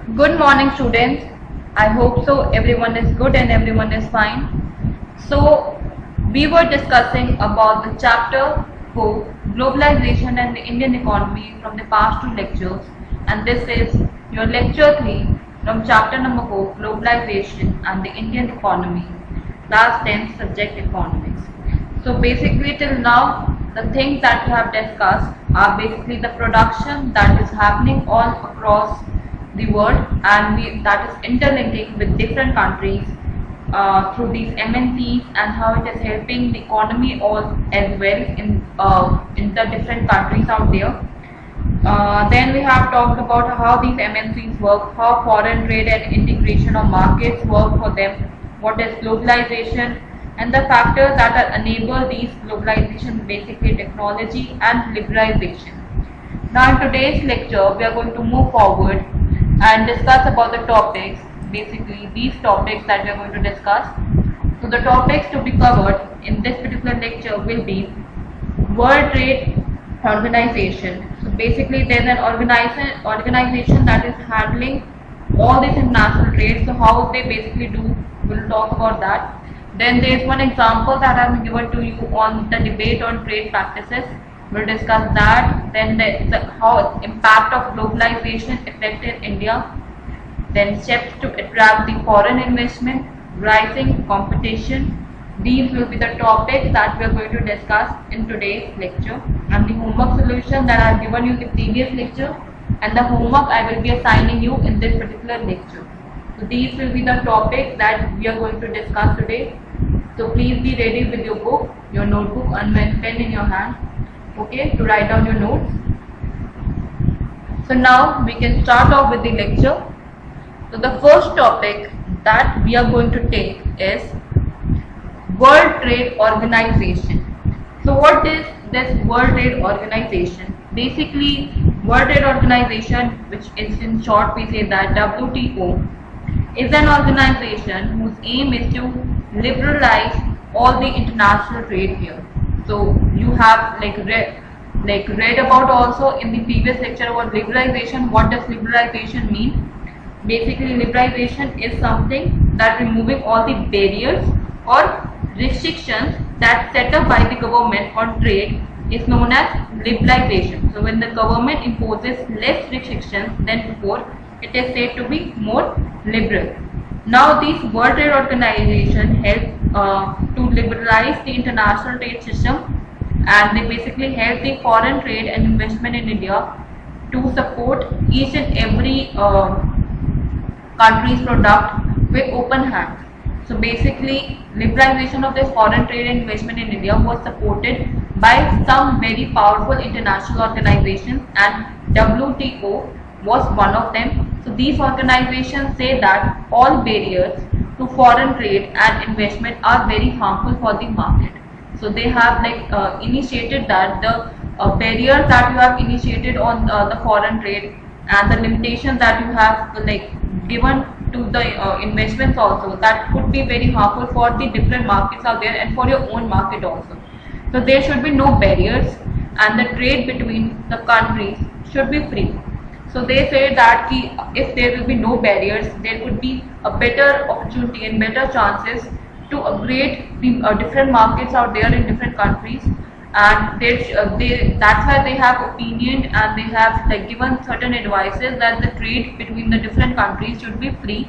Good morning, students. I hope so. Everyone is good and everyone is fine. So, we were discussing about the chapter 4, Globalization and the Indian Economy from the past two lectures, and this is your lecture 3 from chapter number 4, Globalization and the Indian Economy, class 10 subject economics. So, basically, till now, the things that we have discussed are basically the production that is happening all across the world, and that is interlinking with different countries through these MNCs, and how it is helping the economy all as well in the different countries out there. Then we have talked about how these MNCs work, how foreign trade and integration of markets work for them, what is globalization, and the factors that are enable these globalization, basically technology and liberalization. Now in today's lecture, we are going to move forward and discuss about the topics, basically these topics that we are going to discuss. So the topics to be covered in this particular lecture will be World Trade Organization. So basically there's an organization that is handling all this international trade. So how they basically do, we'll talk about that. Then there's one example that I have given to you on the debate on trade practices. We'll discuss that. Then how impact of globalization affected India. Then steps to attract the foreign investment, rising competition. These will be the topics that we are going to discuss in today's lecture. And the homework solution that I have given you in the previous lecture, and the homework I will be assigning you in this particular lecture. So these will be the topics that we are going to discuss today. So please be ready with your book, your notebook, and pen in your hand, okay, to write down your notes. So now we can start off with the lecture. So the first topic that we are going to take is World Trade Organization. So what is this World Trade Organization? Basically, World Trade Organization, which is in short we say that WTO, is an organization whose aim is to liberalize all the international trade here. So you have read about also in the previous lecture about liberalization. What does liberalization mean? Basically, liberalization is something that removing all the barriers or restrictions that set up by the government on trade is known as liberalization. So when the government imposes less restrictions than before, it is said to be more liberal. Now these World Trade Organization help to liberalize the international trade system, and they basically help the foreign trade and investment in India to support each and every country's product with open hands. So basically, liberalization of this foreign trade and investment in India was supported by some very powerful international organizations, and WTO was one of them. So these organizations say that all barriers to foreign trade and investment are very harmful for the market. So they have initiated that the barriers that you have initiated on the foreign trade and the limitations that you have given to the investments also, that could be very harmful for the different markets out there and for your own market also. So there should be no barriers, and the trade between the countries should be free. So they say that if there will be no barriers, there could be a better opportunity and better chances to upgrade the different markets out there in different countries, and that's why they have opinion, and they have given certain advices that the trade between the different countries should be free,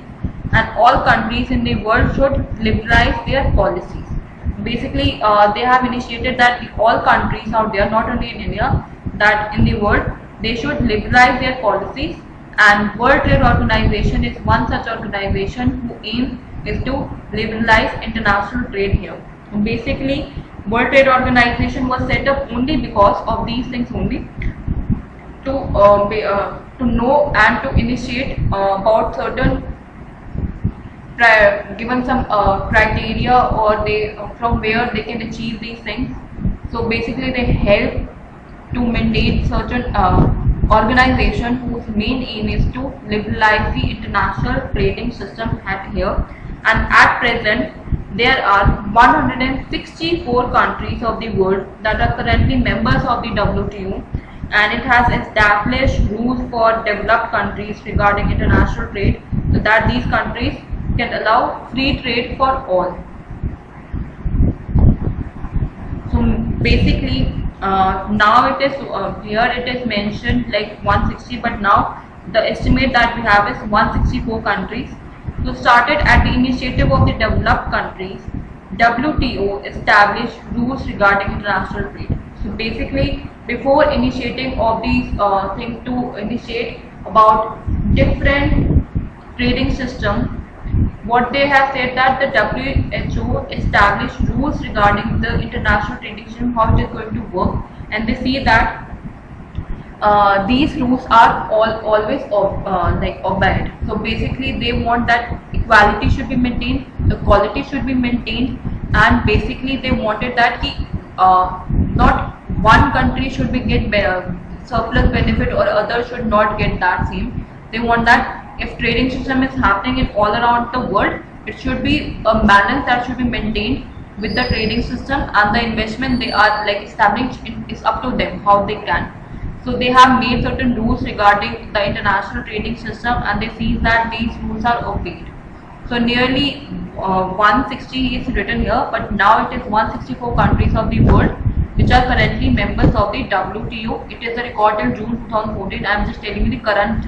and all countries in the world should liberalize their policies. Basically, they have initiated that all countries out there, not only in India, that in the world, they should liberalize their policies, and World Trade Organization is one such organization who aim is to liberalize international trade here. And basically, World Trade Organization was set up only because of these things only, to know and to initiate about certain given some criteria, or they from where they can achieve these things. So basically, they help to maintain certain organization whose main aim is to liberalize the international trading system at here. And at present, there are 164 countries of the world that are currently members of the WTO, and it has established rules for developed countries regarding international trade, so that these countries can allow free trade for all. So basically, now it is here it is mentioned like 160, but now the estimate that we have is 164 countries. So started at the initiative of the developed countries, WTO established rules regarding international trade. So basically, before initiating of these things to initiate about different trading system, what they have said that the WHO established rules regarding the international trading system, how it is going to work, and they see that these rules are always like obeyed. So basically, they want that equality should be maintained, the quality should be maintained, and basically they wanted that not one country should be get surplus benefit or others should not get that same. They want that if trading system is happening in all around the world, it should be a balance that should be maintained with the trading system, and the investment they are like established, it is up to them how they can. So they have made certain rules regarding the international trading system, and they see that these rules are obeyed. So nearly 160 is written here, but now it is 164 countries of the world which are currently members of the WTO. It is a record till June 2014. I am just telling you the current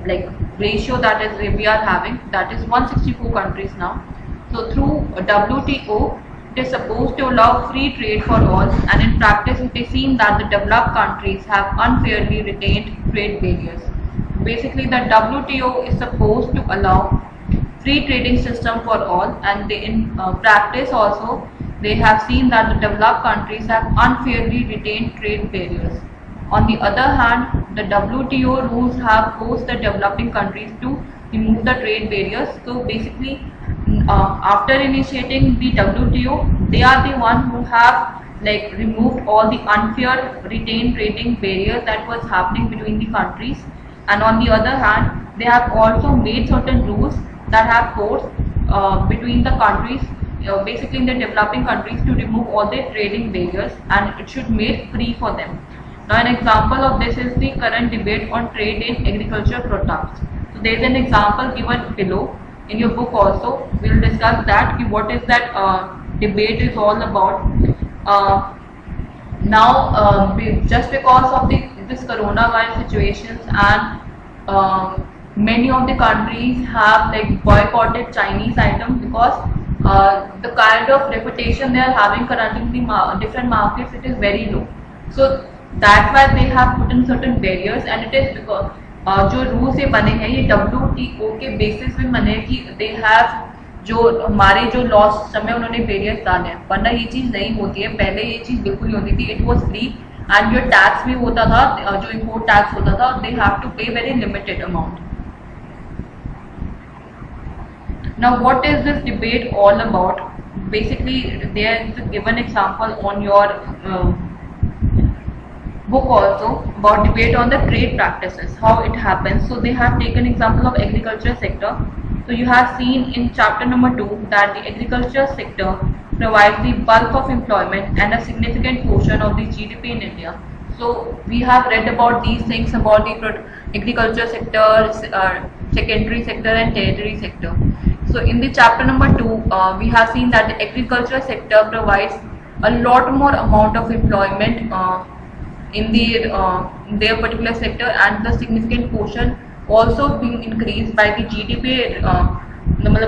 like ratio that is we are having, that is 164 countries now. So through WTO, it is supposed to allow free trade for all, and in practice it is seen that the developed countries have unfairly retained trade barriers. Basically, the WTO is supposed to allow free trading system for all, and they, in practice also they have seen that the developed countries have unfairly retained trade barriers. On the other hand, the WTO rules have forced the developing countries to remove the trade barriers. So basically, after initiating the WTO, they are the one who have like removed all the unfair retained trading barriers that was happening between the countries. And on the other hand, they have also made certain rules that have forced between the countries, basically in the developing countries, to remove all the trading barriers, and it should make free for them. Now an example of this is the current debate on trade in agriculture products. So there is an example given below. In your book also, we will discuss that, what is that debate is all about. Now just because of this coronavirus situations, and many of the countries have like boycotted Chinese items because the kind of reputation they are having currently in the different markets, it is very low. So that's why they have put in certain barriers, and it is because जो rules ये बने हैं ये WTO के basis पे बने कि they have जो हमारे जो लॉस सिस्टम है उन्होंने बैरियर्स डाले हैं, वरना ये चीज़ नहीं होती है। पहले ये चीज़ बिल्कुल नहीं होती थी, इट वॉज फ्री, एंड जो टैक्स भी होता था, जो इम्पोर्ट टैक्स होता था, दे हैव टू पे very limited amount. Now what is this debate all about? Basically there is a given example on your book also about debate on the trade practices, how it happens. So they have taken example of agriculture sector. So you have seen in chapter number 2 that the agriculture sector provides the bulk of employment and a significant portion of the GDP in India. So we have read about these things about the agriculture sector, secondary sector and tertiary sector. So in the chapter number 2, we have seen that the agriculture sector provides a lot more amount of employment in their particular sector, and the significant portion also being increased by the GDP.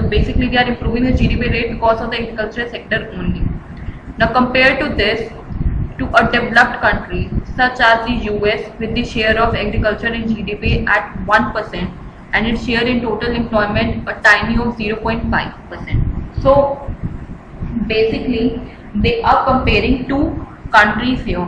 Basically they are improving the GDP rate because of the agriculture sector only. Now compared to this, to a developed country such as the US with the share of agriculture in GDP at 1%, and its share in total employment a tiny of 0.5%. So basically they are comparing two countries here.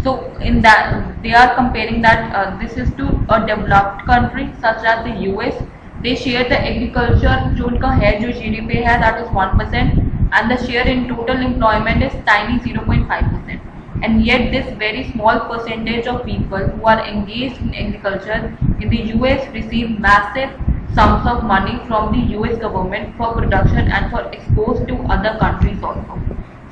So in that they are comparing that this is to a developed country such as the US. They share the agriculture जो उनका है जो GDP है, that is 1%, and the share in total employment is tiny 0.5%. And yet this very small percentage of people who are engaged in agriculture in the US receive massive sums of money from the US government for production and for export to other countries also.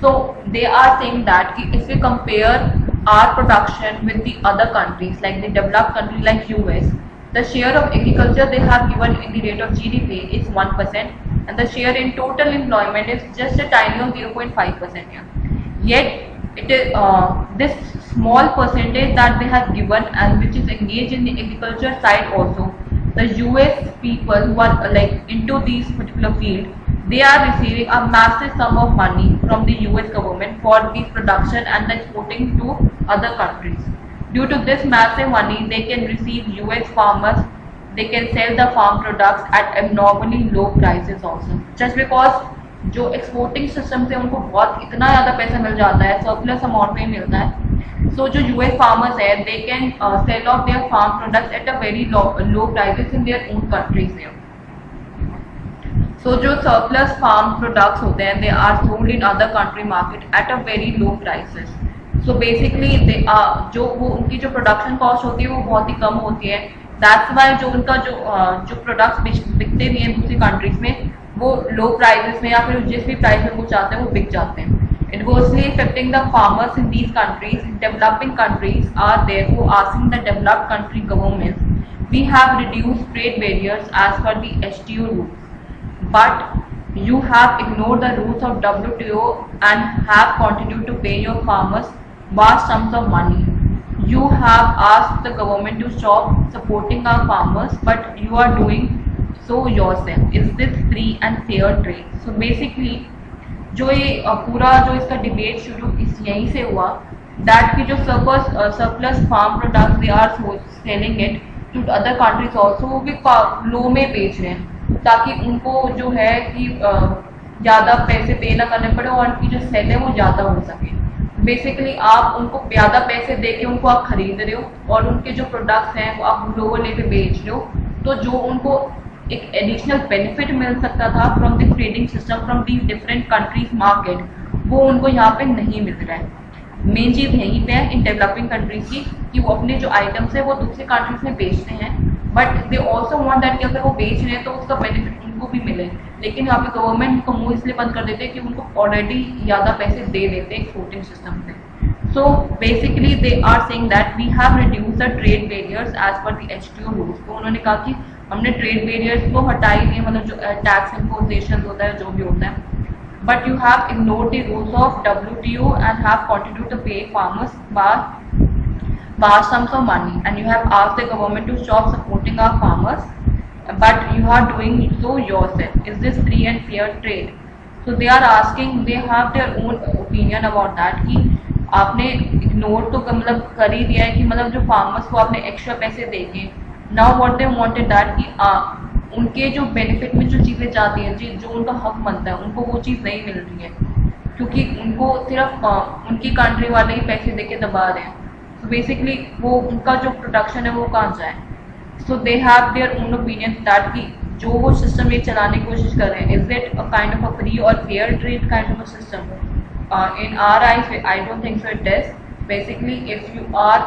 So they are saying that if we compare our production with the other countries, like the developed country like US, the share of agriculture they have given in the rate of GDP is 1%, and the share in total employment is just a tiny of 0.5% here. Yet it is this small percentage that they have given and which is engaged in the agriculture side also. The US people who are like into these particular field, they are receiving a massive sum of money from the US government for the production and the exporting to other countries. Due to this massive money, they can receive US farmers, they can sell the farm products at abnormally low prices also. Just because जो exporting system से उनको बहुत इतना ज़्यादा पैसा मिल जाता है, surplus amount में मिलता है, सो जो यूएस फार्मर्स है they can sell off their farm products at a very low prices in their own countries है. सो जो सरप्लस फार्म प्रोडक्ट्स होते हैं they are sold in other country market at a very low prices. So basically they जो वो उनकी जो production cost होती है वो बहुत ही कम होती है. दैट्स वाई जो उनका जो प्रोडक्ट्स बिकते भी हैं दूसरी कंट्रीज में वो लो प्राइसेस में या फिर जिस भी प्राइस में वो चाहते हैं वो बिक जाते हैं. Adversely affecting the farmers in these countries, developing countries are therefore asking the developed country governments, we have reduced trade barriers as per the STO rules, but you have ignored the rules of WTO and have continued to pay your farmers vast sums of money. You have asked the government to stop supporting our farmers, but you are doing so yourself. Is this free and fair trade? So basically जो ये पूरा जो इसका debate शुरू यहीं से हुआ, that की जो surplus farm products they are selling it to other countries also, वो भी लो में बेच रहे हैं ताकि उनको जो है कि ज़्यादा पैसे पे ना करने पड़े और उनकी जो सेल है वो ज़्यादा हो सके. बेसिकली आप उनको ज़्यादा पैसे दे के उनको आप खरीद रहे हो और उनके जो प्रोडक्ट्स हैं वो आप लोअर लेवल पे बेच रहे हो, तो जो उनको एक एडिशनल बेनिफिट मिल सकता था from the trading system from the different countries market, वो उनको यहाँ पे नहीं मिल रहा है. मेन चीज़ यहीं पे है इन डेवलपिंग कंट्रीज की कि वो अपने जो आइटम्स है वो दूसरे कंट्रीज में बेचते हैं, but they also want that कि अगर वो बेच रहे हैं तो उसका बेनिफिट उनको भी मिले. लेकिन यहाँ पे गवर्नमेंट को मुंह इसलिए बंद कर देते हैं कि उनको ऑलरेडी ज़्यादा पैसे दे देते हैं एक्सपोर्टिंग सिस्टम से. So basically they are saying that we have reduced the trade barriers as per the STO rules. तो उन्होंने कहा कि हमने ट्रेड बैरियर्स को हटा ही दिए, मतलब जो टैक्स इम्पोजिशन होता है जो भी होता है, but you have ignored the rules of WTO and have continued to pay farmers vast sums of money, and you have asked the government to stop supporting our farmers, but you are doing so yourself. Is this free and fair trade? So they are asking, they have their own opinion about that कि आपने ignore तो मतलब कर ही दिया है कि मतलब जो फार्मर्स को आपने एक्स्ट्रा पैसे देंगे. Now what they wanted that कि उनके जो बेनिफिट में जो चीज़ें जाती हैं जो उनका हक बनता है उनको वो चीज़ नहीं मिल रही है क्योंकि उनको सिर्फ उनकी कंट्री वाले ही पैसे दे के दबा रहे हैं. सो बेसिकली वो उनका जो प्रोडक्शन है वो कहाँ जाए. So they have their own opinion that कि जो वो सिस्टम ये चलाने की कोशिश कर रहे हैं, is it a kind of a free और fair trade kind of a system? In our eyes, I don't think so it is. Basically, if you are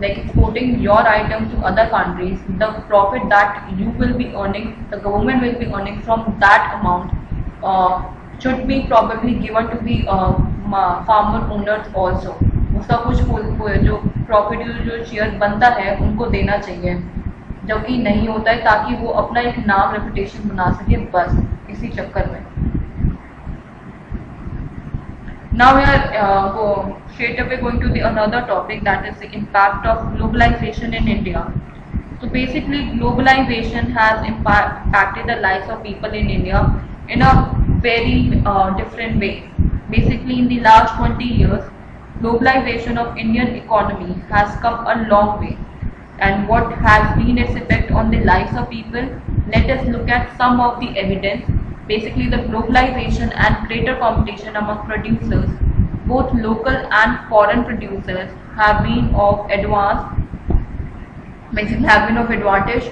like exporting your items to other countries, the profit that you will be earning, the government will be earning from that amount should be probably given to the farmer owners also. उसका कुछ जो profit जो share बनता है उनको देना चाहिए, जो कि नहीं होता है, ताकि वो अपना एक नाम रेपुटेशन बना सके बस इसी चक्कर में. Now we are straight away going to the another topic, that is the impact of globalization in India. So basically globalization has impacted the lives of people in India in a very different way. Basically in the last 20 years, globalization of Indian economy has come a long way. And what has been its effect on the lives of people? Let us look at some of the evidence. Basically, the globalization and greater competition among producers, both local and foreign producers, have been of advantage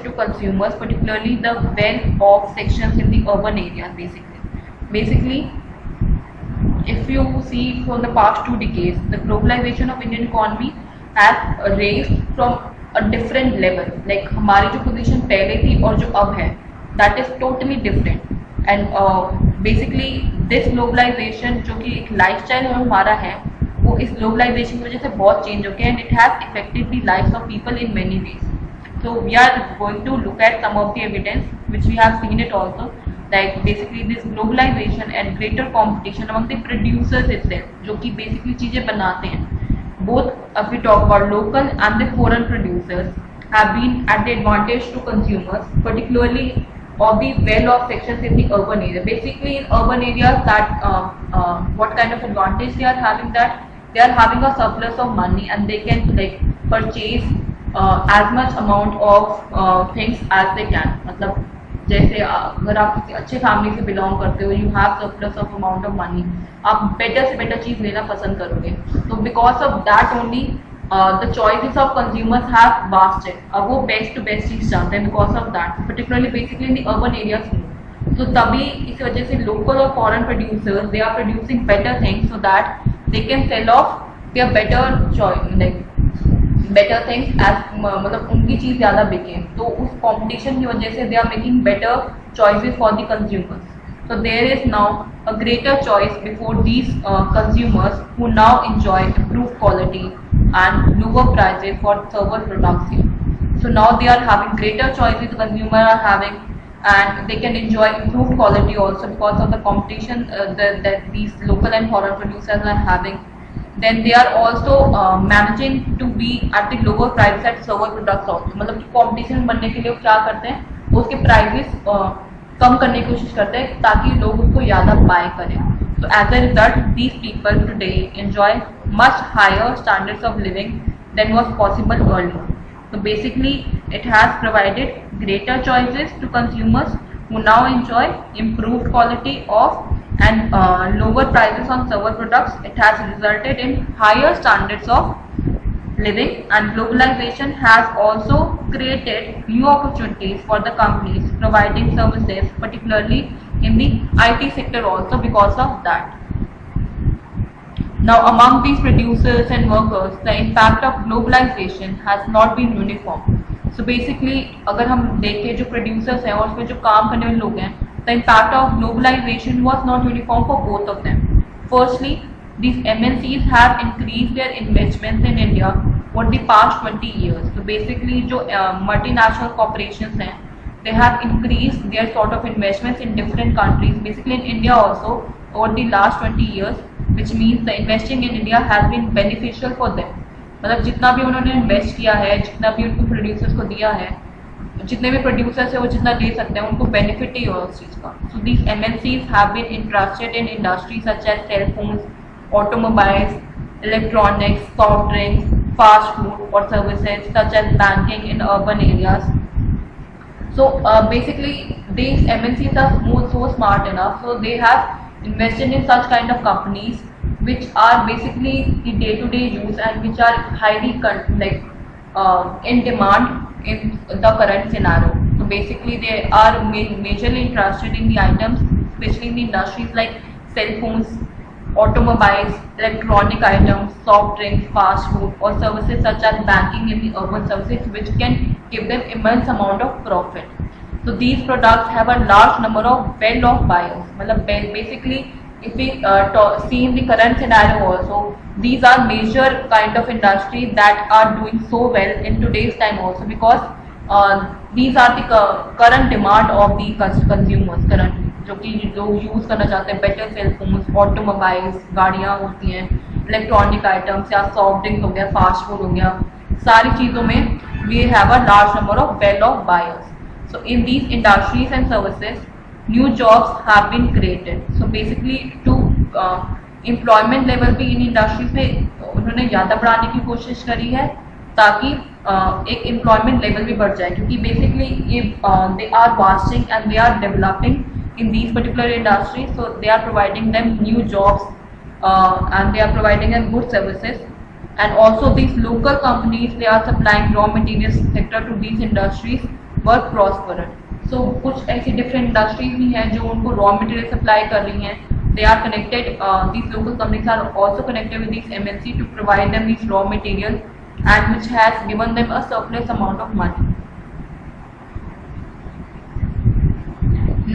to consumers, particularly the well-off sections in the urban areas. Basically, if you see from the past 2 decades, the globalization of Indian economy has raised from a different level. Like हमारी जो position पहले थी और जो अब है, that is totally different. And basically this globalization जो कि एक लाइफस्टाइल हमारा है वो इस ग्लोबलाइजेशन की वजह से बहुत चेंज हो गया and it has affected the lives of people in many ways. So we are going to look at some of the evidence which we have seen it also, like basically this globalization and greater competition among the producers itself, जो कि basically चीजें बनाते हैं. Both if we talk about local and the foreign producers have been at the advantage to consumers, particularly of the well-off sections in the urban area. Basically in urban areas, that what kind of advantage they are having, that they are having a surplus of money and they can like purchase as much amount of things as they can. मतलब जैसे अगर आप किसी अच्छे family से belong करते हो, you have surplus of amount of money, आप बेटर से बेटर चीज लेना पसंद करोगे. तो because of that only the choices of consumers have wasted. अब वो बेस्ट टू बेस्ट चीज चाहते हैं because of that, particularly basically in the urban areas. तो तभी इस वजह से लोकल और foreign producers they are producing better things so that they can sell off their better choice, like better things as, मतलब उनकी चीज ज्यादा बिके. तो उस कॉम्पिटिशन की वजह से they are making better choices for the consumers. So there is now a greater choice before these consumers who now enjoy improved quality and lower prices for several products here. So now they are having greater choices the consumer are having, and they can enjoy improved quality also because of the competition that these local and foreign producers are having. Then they are also managing to be at the lower price at several products also. मतलब कि competition बनने के लिए वो क्या करते हैं, वो उसके prices कम करने की कोशिश करते हैं ताकि लोग उसको ज़्यादा बाय करें. So as a result, these people today enjoy much higher standards of living than was possible earlier. So basically, it has provided greater choices to consumers who now enjoy improved quality of and lower prices on several products. It has resulted in higher standards of living, and globalization has also created new opportunities for the companies providing services, particularly in the IT sector also because of that. Now among these producers and workers, the impact of globalization has not been uniform. So basically अगर हम देखें जो producers हैं और उसमें जो काम करने वाले लोग हैं, the impact of globalization was not uniform for both of them. Firstly, these MNCs have increased their investments in India for the past 20 years. So basically जो multinational corporations हैं, they have increased their sort of investments in different countries, basically in India also over the last 20 years, which means the investing in India has been beneficial for them. मतलब जितना भी उन्होंने invest किया है, जितना भी उनको प्रोड्यूसर्स को दिया है, जितने भी प्रोड्यूसर्स है वो जितना दे सकते हैं, उनको बेनिफिट ही हो उस चीज़ का. So these MNCs have been interested in industry such as cell phones, automobiles, electronics, soft drinks, fast food or services such as banking in urban areas. So basically these MNCs are so smart enough, so they have invested in such kind of companies which are basically the day-to-day use and which are highly in demand in the current scenario. So basically they are majorly interested in the items, especially in the industries like cell phones, automobiles, electronic items, soft drinks, fast food or services such as banking in the urban services, which can give them immense amount of profit. So these products have a large number of well-off buyers. मतलब basically if we see in the current scenario also, these are major kind of industries that are doing so well in today's time also, because these are the current demand of the consumers currently, जो कि लोग use करना चाहते हैं better cell phones, automobiles, गाड़ियाँ होती हैं, electronic items या सॉफ्ट ड्रिंक हो गया, फास्ट फूड हो गया, सारी चीज़ों में we have a large number of well off buyers. So in these industries and services new jobs have been created. So basically to employment level भी in industries में उन्होंने ज़्यादा बढ़ाने की कोशिश करी है ताकि एक एम्प्लॉयमेंट लेवल भी बढ़ जाए, क्योंकि बेसिकली ये they are wasting and they are developing in these particular industries, so they are providing them new jobs and they are providing them good services, and also these local companies, they are supplying raw materials sector to these industries were prospered. So कुछ ऐसी different industries भी हैं जो उनको raw material supply कर रही हैं. They are connected, these local companies are also connected with these MNC to provide them these raw material, and which has given them a surplus amount of money.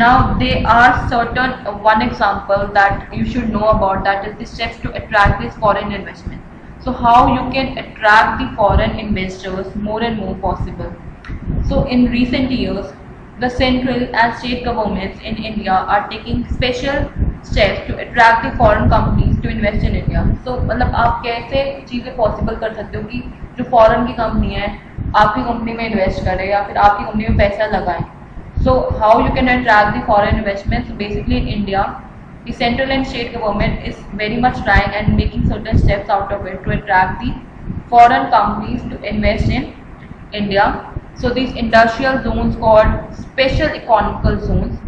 Now there are certain one example that you should know about, that is the steps to attract this foreign investment. So how you can attract the foreign investors more and more possible. So in recent years, the central and state governments in India are taking special steps to attract the foreign companies to invest in India. So मतलब आप कैसे चीज़ें possible कर सकते हो कि जो foreign की कंपनी है आपकी कंपनी में इन्वेस्ट करे या फिर आपकी कंपनी में पैसा लगाए. So how you can attract the foreign investments? So basically in India, the central and state government is very much trying and making certain steps out of it to attract the foreign companies to invest in India. So these industrial zones called special economical zones,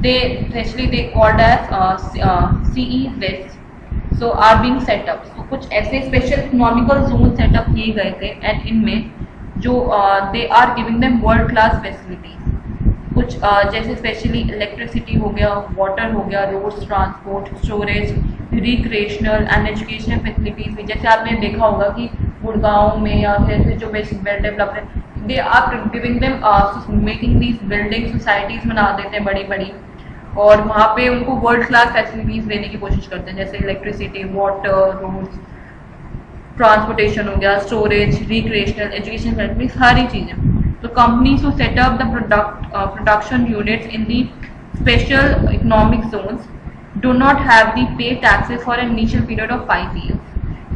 they called as CEZs, so are being set up. So कुछ ऐसे special economical zones set up किए गए थे and इनमें जो they are giving them world class facilities. कुछ जैसे specially electricity हो गया, वाटर हो गया, roads, transport, storage, recreational and educational facilities भी. जैसे आपने देखा होगा कि गुड़गांव में या फिर जो बेसिक वेल डेवलप्ड है, they are giving them making these building societies बना देते हैं बड़ी बड़ी, और वहाँ पे उनको वर्ल्ड क्लास फैसिलिटीज देने की कोशिश करते हैं, जैसे इलेक्ट्रिसिटी, वाटर, रोड्स, ट्रांसपोर्टेशन हो गया, स्टोरेज, रिक्रिएशनल, एजुकेशन फैसिलिटीज, सारी चीज़ें. So companies who set up the production units in the special economic zones do not have the pay taxes for an initial period of 5 years.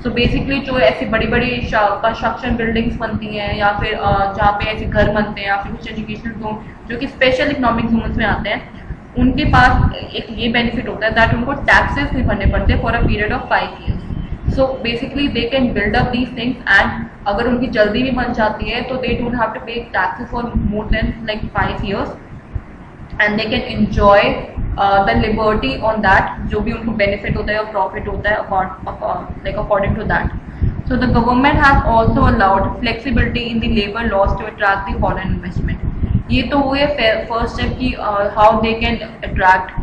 So basically जो ऐसी बड़ी बड़ी construction buildings बनती हैं या फिर जहाँ पे ऐसे घर बनते हैं या फिर कुछ एजुकेशनल जोन जो कि स्पेशल इकोनॉमिक जोन्स में आते हैं, उनके पास एक ये बेनिफिट होता है दैट उनको टैक्सेस नहीं भरने पड़ते for a period of 5 years. So basically they can build up these things, and अगर उनकी जल्दी भी बन जाती है तो they don't have to pay taxes for more than like 5 years, and they can enjoy the liberty on that, जो भी उनको benefit होता है और profit होता है according to that. So the government has also allowed flexibility in the labor laws to attract the foreign investment. ये तो हुए first step कि how they can attract,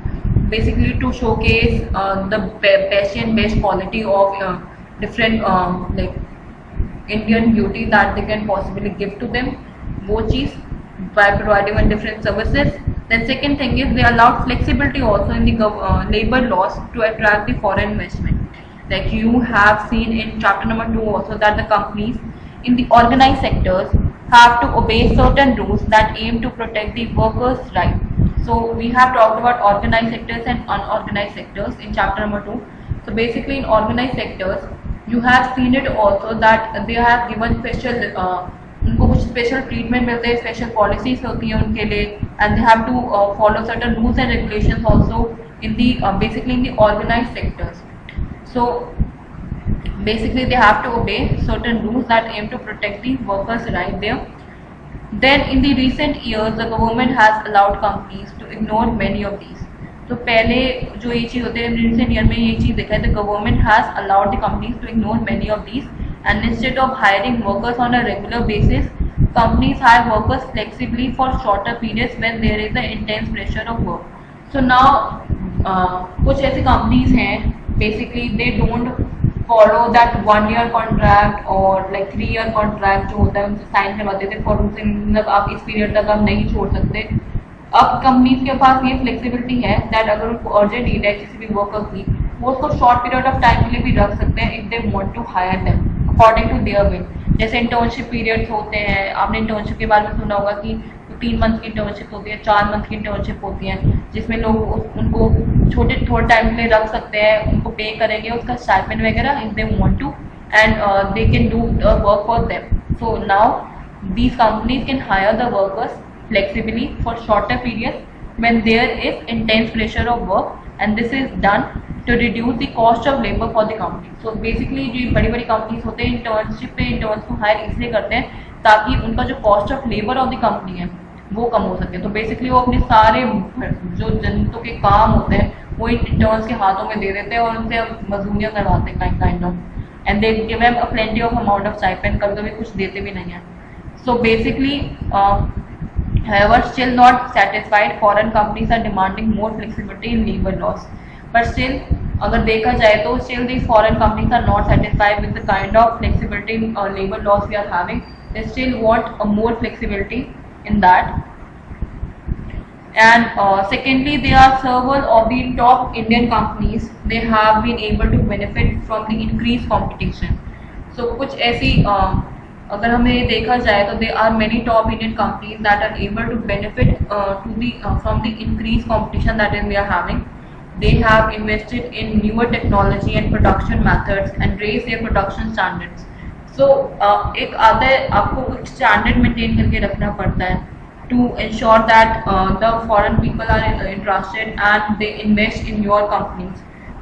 basically to showcase the best and best quality of different like Indian beauty that they can possibly give to them, वो चीज़ by providing them different services. Then second thing is they allowed flexibility also in the labor laws to attract the foreign investment. Like you have seen in chapter number 2 also that the companies in the organized sectors have to obey certain rules that aim to protect the workers' rights. So we have talked about organized sectors and unorganized sectors in chapter number 2. So basically in organized sectors, you have seen it also that they have given special, उनको कुछ special treatment मिलते हैं, special policies होती हैं उनके लिए, and they have to follow certain rules and regulations also in the basically in the organized sectors. So basically they have to obey certain rules that aim to protect the workers' right there. Then in the recent years, the government has allowed companies to ignore many of these. तो पहले जो ये चीज़ होती है, recent year में ये चीज़ देखा है, the government has allowed the companies to ignore many of these, and instead of hiring workers on a regular basis, companies hire workers flexibly for shorter periods when there is an intense pressure of work. So now कुछ ऐसी companies हैं, basically they don't follow that 1 year contract और like 3 year contract जो होता है उनसे sign करवाते थे फॉर उनसे, मतलब आप इस पीरियड तक आप नहीं छोड़ सकते. अब कंपनीज के पास ये फ्लेक्सिबिलिटी है दैट अगर उनको अर्जेंट नीड है किसी भी वर्कर की, वो उसको शॉर्ट पीरियड ऑफ टाइम के लिए भी रख सकते हैं if they want to hire them according to their will. जैसे इंटर्नशिप पीरियड्स होते हैं, आपने इंटर्नशिप के बारे में सुना होगा कि 3 मंथ की इंटर्नशिप होती है, 4 मंथ की इंटर्नशिप होती है, जिसमें लोग उनको थोड़े टाइम के लिए रख सकते हैं, उनको पे करेंगे उसका स्टाइपेंड वगैरह if they want to, and they can do the work for them. So now these companies can hire the workers flexibly for shorter periods when there is intense pressure of work, and this is done to reduce the cost of labor for the company. So basically जो बड़ी बड़ी companies होते हैं internship पे interns को higher इसलिए करते हैं ताकि उनका जो cost of labour of the company है वो कम हो सके. तो बेसिकली वो अपने सारे जो जनतों के काम होते हैं वो इंटर्न्स के हाथों में दे देते हैं और उनसे मजदूरियाँ करवाते हैं kind of, and they give them a plenty of amount of stipend, कभी कभी कुछ देते भी नहीं है. So basically, however, still not satisfied, foreign companies are demanding more flexibility in labor laws. But still, अगर देखा जाए तो still these foreign companies are not satisfied with the kind of flexibility in labor laws we are having. They still want a more flexibility in that. And secondly, they are several of the top Indian companies. They have been able to benefit from the increased competition. So कुछ ऐसी अगर हमें देखा जाए तो there are many top Indian companies that are able to benefit from the increased competition that they are having. They have invested in newer technology and production methods and raised their production standards. So एक आता है आपको कुछ standard maintain करके रखना पड़ता है to ensure that the foreign people are interested and they invest in your companies.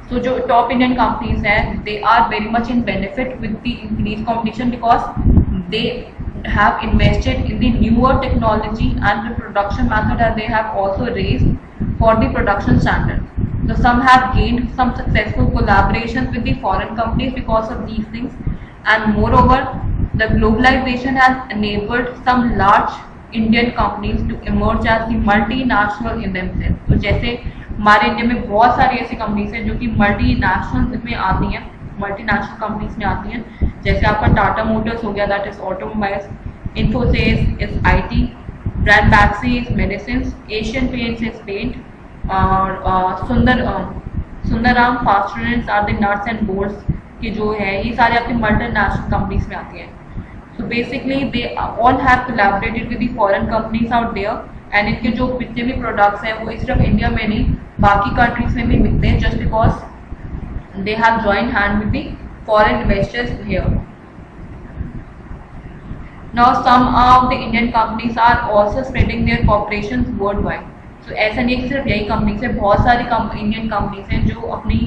So जो top Indian companies हैं, they are very much in benefit with the increased competition because they have invested in the newer technology and the production method that they have also raised for the production standard. So some have gained some successful collaborations with the foreign companies because of these things, and moreover, the globalization has enabled some large Indian companies to emerge as the multinational in themselves. तो जैसे हमारे India में बहुत सारी ऐसी companies हैं जो कि मल्टीनेशनल में आती हैं, मल्टीनेशनल कंपनीज में आती हैं, जैसे आपका टाटा मोटर्स हो गया, that is automobiles, Infosys is IT, Ranbaxy is medicine, Asian Paints is paint, और Sundaram Fasteners are the nuts and bolts की जो है, ये सारे आपकी मल्टीनेशनल कंपनीज में आती हैं. So basically they all have collaborated with the foreign companies out there, and इनके जो जितने भी प्रोडक्ट्स हैं वो सिर्फ इंडिया में नहीं बाकी कंट्रीज में भी मिलते हैं, just because they have joined hand with the foreign investors here. Now some of the Indian companies are also spreading their corporations worldwide. So ऐसा नहीं है कि सिर्फ यही कंपनीज है, बहुत सारी इंडियन कंपनीज हैं जो अपनी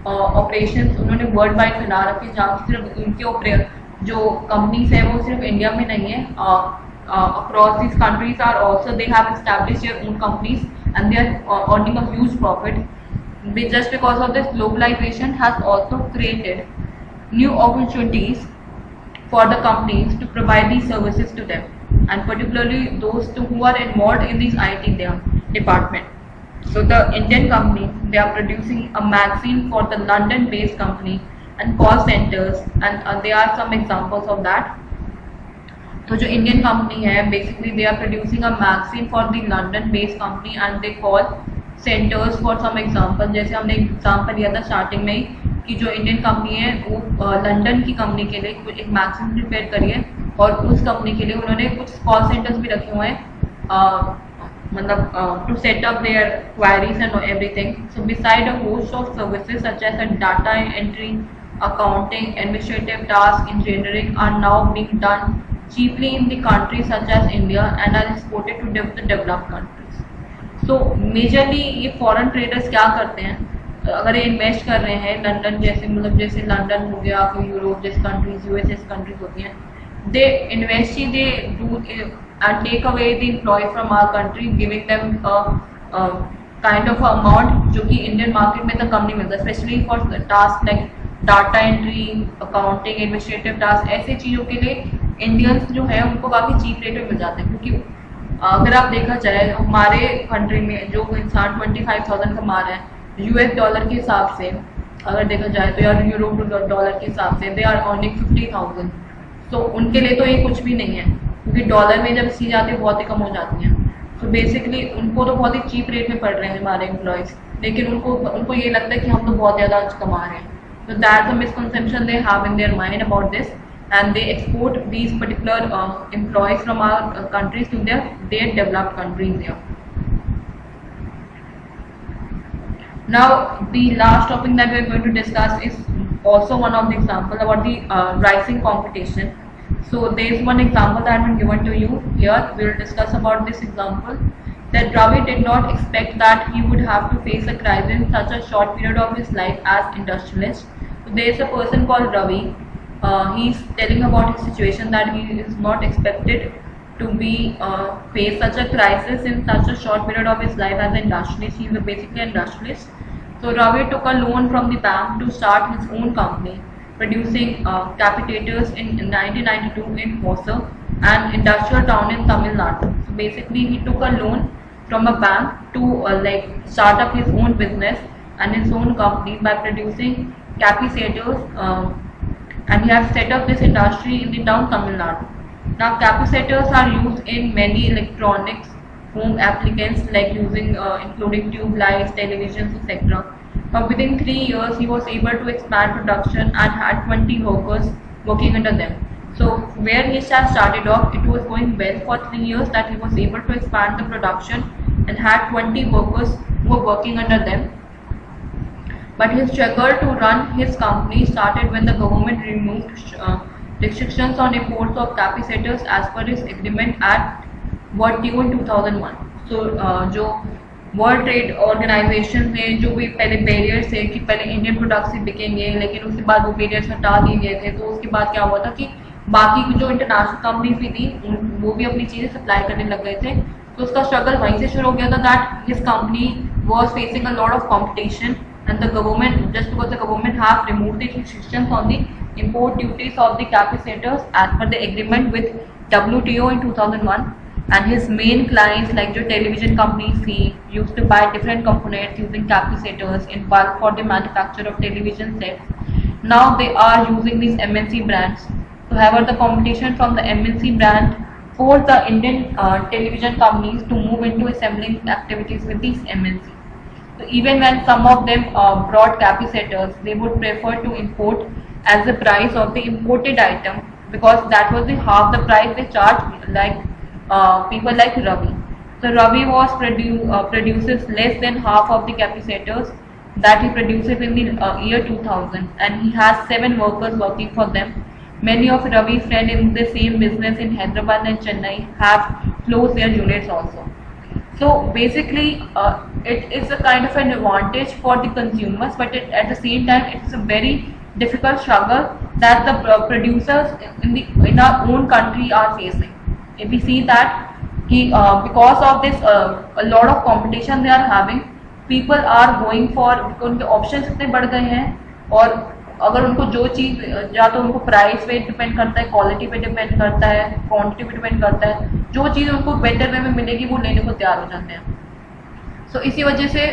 ऑपरेशंस उन्होंने वर्ल्ड वाइड फैला रखे, जहाँ सिर्फ उनके जो कंपनीज है वो सिर्फ इंडिया में नहीं है, across these countries are also they have established their own companies and they are earning a huge profit. Just because of this, globalization has also created new opportunities for the companies to provide these services to them, and particularly those who are involved in these IT department. So the Indian companies, they are producing a magazine for the London based company and call centers, and there are some examples of that. तो जो Indian company है basically they are producing a magazine for the London based company and they call centres for some example. जैसे हमने एक example लिया था starting में ही कि जो इंडियन कंपनी है वो लंदन की कंपनी के लिए एक मैगजीन प्रिपेयर करी है, और उस कंपनी के लिए उन्होंने कुछ कॉल सेंटर्स भी रखे हुए हैं, मतलब to set up their queries and everything. So beside a host of services such as data entry, accounting, administrative tasks, engineering are now being done cheaply in the countries such as India and are exported to the developed countries. So majorly ये foreign traders क्या करते हैं, अगर ये invest कर रहे हैं London जैसे, मतलब जैसे लंदन हो गया, फिर यूरोप जैसे कंट्रीज, यूएस जैसे कंट्रीज होती हैं, they invest he they do and take away the employee from our country, giving them a kind of amount जो कि इंडियन मार्केट में तो कम नहीं मिलता, specially for task like data entry, accounting, administrative task, ऐसे चीज़ों के लिए इंडियंस जो है उनको काफ़ी चीप रेट में मिल जाते हैं. क्योंकि अगर आप देखा जाए हमारे कंट्री में जो इंसान 25,000 कमा रहे हैं यूएस डॉलर के हिसाब से अगर देखा जाए तो, या यूरो डॉलर के हिसाब से, दे आर अर्निंग 50,000. तो उनके लिए तो ये कुछ भी नहीं है, क्योंकि डॉलर में जब सी जाती है बहुत ही कम हो जाती हैं. तो बेसिकली उनको तो बहुत ही चीप रेट में पड़ रहे हैं हमारे एम्प्लॉयज़, लेकिन उनको ये लगता है कि हम तो बहुत ज़्यादा कमा रहे हैं. तो that's a misconception they have in their mind about this, and they export these particular employees from our countries to their developed countries here. Now the last topic that we are going to discuss is also one of the example about the rising competition. So there is one example that has been given to you here. We will discuss about this example, that Ravi did not expect that he would have to face a crisis in such a short period of his life as industrialist. So there is a person called Ravi. He's telling about his situation, that he is not expected to be face such a crisis in such a short period of his life as an industrialist. He is basically an industrialist. So Ravi took a loan from the bank to start his own company, producing capitators in 1992 in Hosur, an industrial town in Tamil Nadu. So basically he took a loan from a bank to like start up his own business and his own company by producing capacitors. And he has set up this industry in the town Tamil Nadu. Now capacitors are used in many electronics home applicants like using including tube lights, televisions, etc. But within 3 years, he was able to expand production and had 20 workers working under them. So where he started off, it was going well for 3 years that he was able to expand the production and had 20 workers who were working under them. But his struggle to run his company started when the government removed restrictions on imports of capacitors as per his agreement at WTO in 2001. So जो world trade organisation ने जो भी पहले barriers थे कि पहले Indian products ही बिकेंगे, लेकिन उसके बाद वो बैरियर्स हटा दिए गए थे। तो उसके बाद क्या हुआ था कि बाकी जो इंटरनेशनल कंपनीज भी थी वो भी अपनी चीज़ें सप्लाई करने लग गए थे। तो उसका स्ट्रगल वहीं से शुरू हो गया था that his company was facing a lot of competition and the government, just because the government have removed the restrictions on the import duties of the capacitors as per the agreement with WTO in 2001, and his main clients like the television companies, he used to buy different components using capacitors in bulk for the manufacture of television sets. Now they are using these MNC brands. So however, the competition from the MNC brand forced the Indian television companies to move into assembling activities with these MNC. So even when some of them brought capacitors, they would prefer to import as the price of the imported item, because that was the half the price they charged, like people like Ravi. So Ravi was produces less than half of the capacitors that he produces in the year 2000, and he has 7 workers working for them. Many of Ravi's friends in the same business in Hyderabad and Chennai have closed their units also. So basically, it is a kind of an advantage for the consumers, but at the same time, it's a very difficult struggle that the producers in our own country are facing. If we see that because of this, a lot of competition they are having, people are going for, उनके options इतने बढ़ गए हैं, और अगर उनको जो चीज़ या तो उनको प्राइस पे डिपेंड करता है, क्वालिटी पे डिपेंड करता है, क्वांटिटी पे डिपेंड करता है, जो चीज़ उनको बेटर वे में मिलेगी वो लेने को तैयार हो जाते हैं। सो इसी वजह से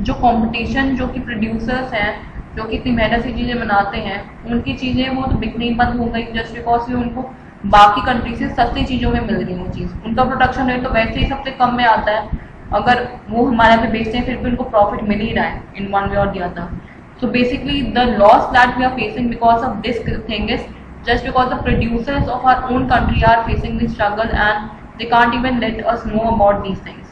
जो कंपटीशन, जो कि प्रोड्यूसर्स हैं, जो कि इतनी मेहनत से चीज़ें बनाते हैं, उनकी चीज़ें वो तो बिकनी बंद हो गई जस्ट बिकॉज उनको बाकी कंट्री से सस्ती चीज़ों में मिल रही वो चीज़। उनका प्रोडक्शन रेट तो वैसे ही सबसे कम में आता है, अगर वो हमारे यहाँ पे बेचते हैं फिर भी उनको प्रॉफिट मिल ही रहा है इन वन वे और the other. So basically, the loss that we are facing because of this thing is just because the producers of our own country are facing this struggle and they can't even let us know about these things.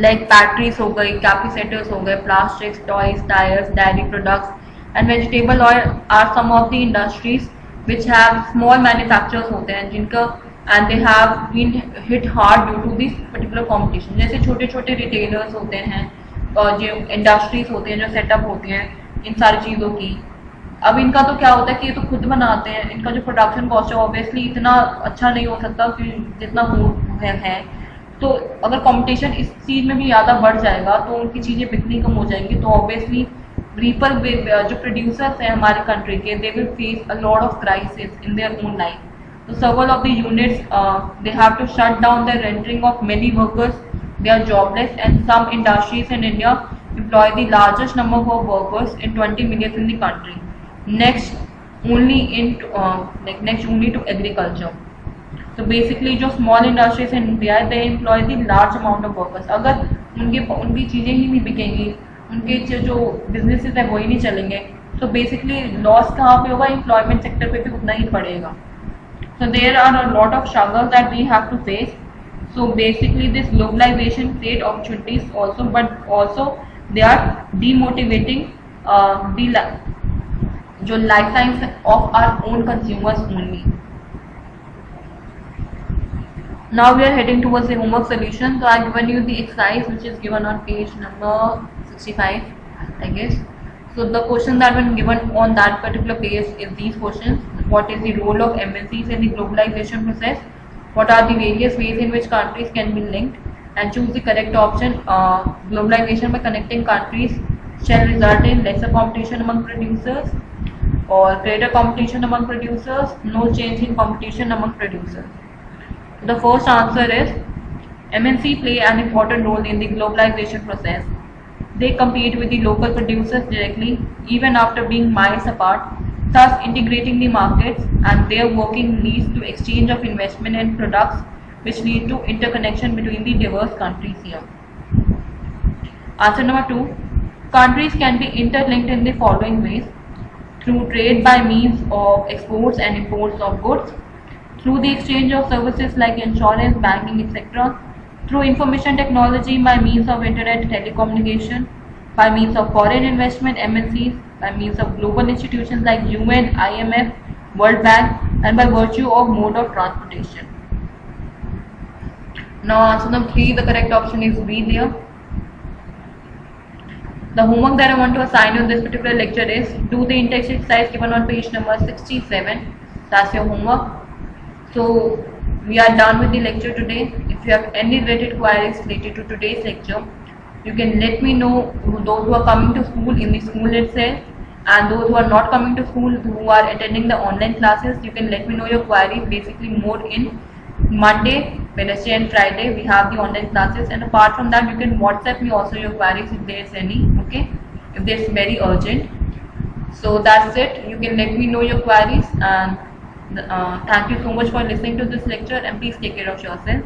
Like batteries हो गई, capacitors हो गए, plastics, toys, tires, dairy products, and vegetable oil are some of the industries which have small manufacturers होते हैं जिनका and they have been hit hard due to this particular competition. जैसे छोटे छोटे retailers होते हैं और जो इंडस्ट्रीज होती हैं, जो सेटअप होती हैं इन सारी चीज़ों की, अब इनका तो क्या होता है कि ये तो खुद बनाते हैं, इनका जो प्रोडक्शन कॉस्ट है ऑब्वियसली इतना अच्छा नहीं हो सकता कि जितना हो है। तो अगर कंपटीशन इस चीज़ में भी ज़्यादा बढ़ जाएगा तो उनकी चीज़ें बिकनी कम हो जाएंगी। तो ऑब्वियसली पीपल जो प्रोड्यूसर्स हैं हमारे कंट्री के, they will face a lot of crisis in their own life. तो several of the units they have to shut down the rendering of many workers. They are jobless, and some industries in India employ the largest number of workers in 20 million in the country. Next only to agriculture. So basically, जो small industries in India they employ the large amount of workers. अगर उनकी चीज़ें ही नहीं बिकेंगी, उनके जो businesses है वो ही नहीं चलेंगे, तो basically loss कहाँ पे होगा? Employment sector पे भी उतना ही पड़ेगा. So there are a lot of struggles that we have to face. So basically this globalization create opportunities also, but also they are demotivating the जो lifetimes of our own consumers only. Now we are heading towards the homework solution. So I have given you the exercise which is given on page number 65, I guess. So the questions that were given on that particular page is these questions. What is the role of MNCs in the globalization process? What are the various ways in which countries can be linked? And choose the correct option. Globalization by connecting countries shall result in lesser competition among producers or greater competition among producers, no change in competition among producers. The first answer is MNC play an important role in the globalization process. They compete with the local producers directly even after being miles apart, thus integrating the markets, and their working leads to exchange of investment and products which lead to interconnection between the diverse countries here. Answer number 2. Countries can be interlinked in the following ways: through trade by means of exports and imports of goods, through the exchange of services like insurance, banking, etc., through information technology by means of internet telecommunication, by means of foreign investment MNCs, by means of global institutions like UN, IMF, World Bank, and by virtue of mode of transportation. Now answer number 3, the correct option is B there. The homework that I want to assign you in this particular lecture is do the in-text exercise given on page number 67. That's your homework. So we are done with the lecture today. If you have any related queries related to today's lecture, you can let me know. Those who are coming to school in the school itself, and those who are not coming to school, who are attending the online classes, you can let me know your queries basically more in Monday, Wednesday and Friday. We have the online classes, and apart from that you can WhatsApp me also your queries if there is any, okay, if there's very urgent. So that's it. You can let me know your queries, and thank you so much for listening to this lecture, and please take care of yourself.